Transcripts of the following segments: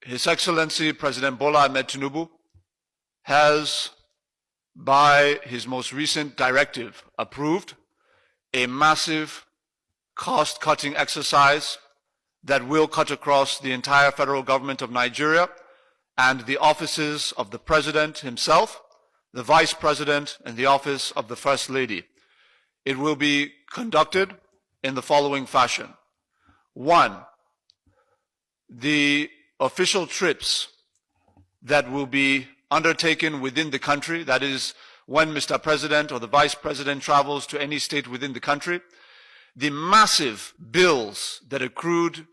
His Excellency President Bola Ahmed Tinubu has, by his most recent directive, approved a massive cost-cutting exercise that will cut across the entire federal government of Nigeria and the offices of the President himself, the Vice President, and the office of the First Lady. It will be conducted in the following fashion. 1, the official trips that will be undertaken within the country, that is, when Mr. President or the Vice President travels to any state within the country, the massive bills that accrued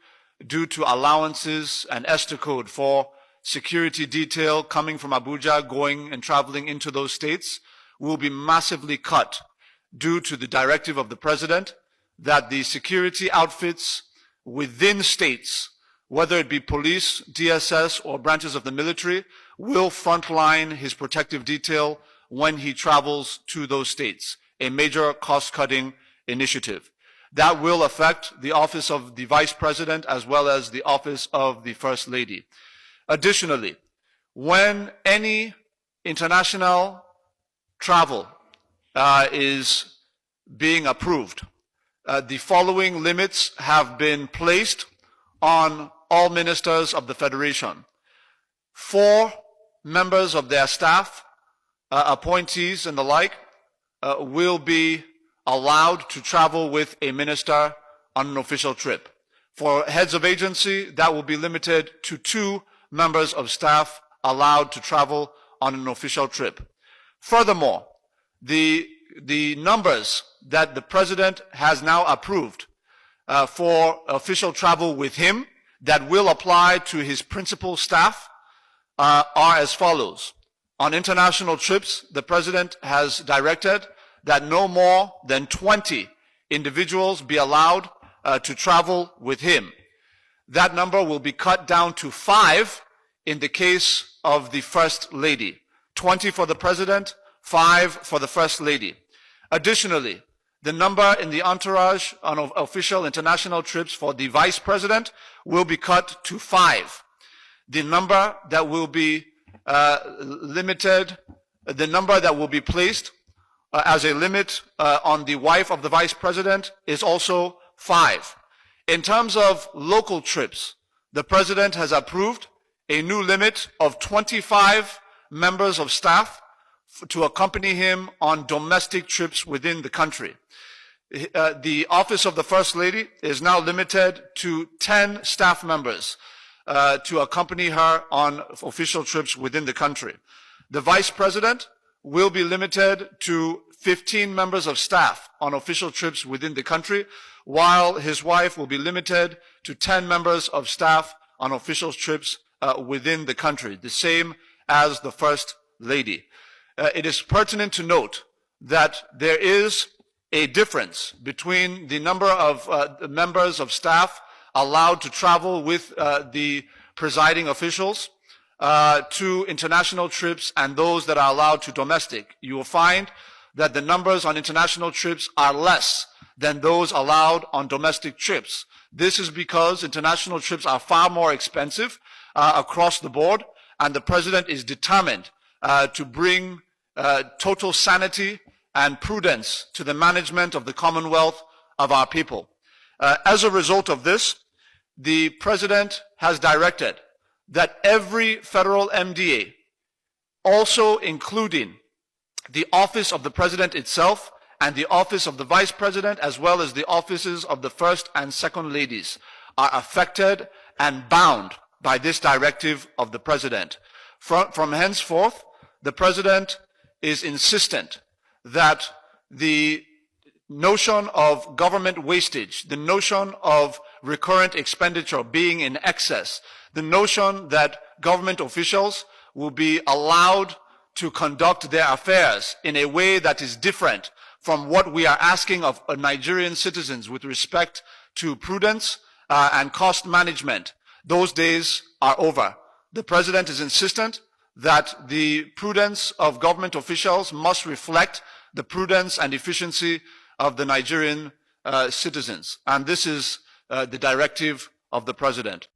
due to allowances and ESTA code for security detail coming from Abuja, going and traveling into those states, will be massively cut due to the directive of the President that the security outfits within states, whether it be police, DSS, or branches of the military, will frontline his protective detail when he travels to those states, a major cost-cutting initiative. That will affect the office of the Vice President as well as the office of the First Lady. Additionally, when any international travel is being approved, the following limits have been placed on all ministers of the Federation. 4 members of their staff, appointees and the like, will be allowed to travel with a minister on an official trip. For heads of agency, that will be limited to 2 members of staff allowed to travel on an official trip. Furthermore, the numbers that the President has now approved for official travel with him that will apply to his principal staff are as follows. On international trips, the President has directed that no more than 20 individuals be allowed to travel with him. That number will be cut down to 5 in the case of the First Lady. 20 for the President, 5 for the First Lady. Additionally, the number in the entourage on official international trips for the Vice President will be cut to 5. The number that will be limited, the number that will be placed as a limit on the wife of the Vice President is also 5. In terms of local trips, the President has approved a new limit of 25 members of staff to accompany him on domestic trips within the country. The office of the First Lady is now limited to 10 staff members to accompany her on official trips within the country. The Vice President will be limited to 15 members of staff on official trips within the country, while his wife will be limited to 10 members of staff on official trips within the country, the same as the First Lady. It is pertinent to note that there is a difference between the number of members of staff allowed to travel with the presiding officials to international trips and those that are allowed to domestic. You will find that the numbers on international trips are less than those allowed on domestic trips. This is because international trips are far more expensive across the board, and the President is determined to bring total sanity and prudence to the management of the Commonwealth of our people. As a result of this, the President has directed that every federal MDA, also including the office of the President itself and the office of the Vice President, as well as the offices of the First and Second Ladies, are affected and bound by this directive of the President. From henceforth, the President is insistent that the notion of government wastage, the notion of recurrent expenditure being in excess, the notion that government officials will be allowed to conduct their affairs in a way that is different from what we are asking of Nigerian citizens with respect to prudence and cost management, those days are over. The President is insistent that the prudence of government officials must reflect the prudence and efficiency of the Nigerian citizens. And this is the directive of the President.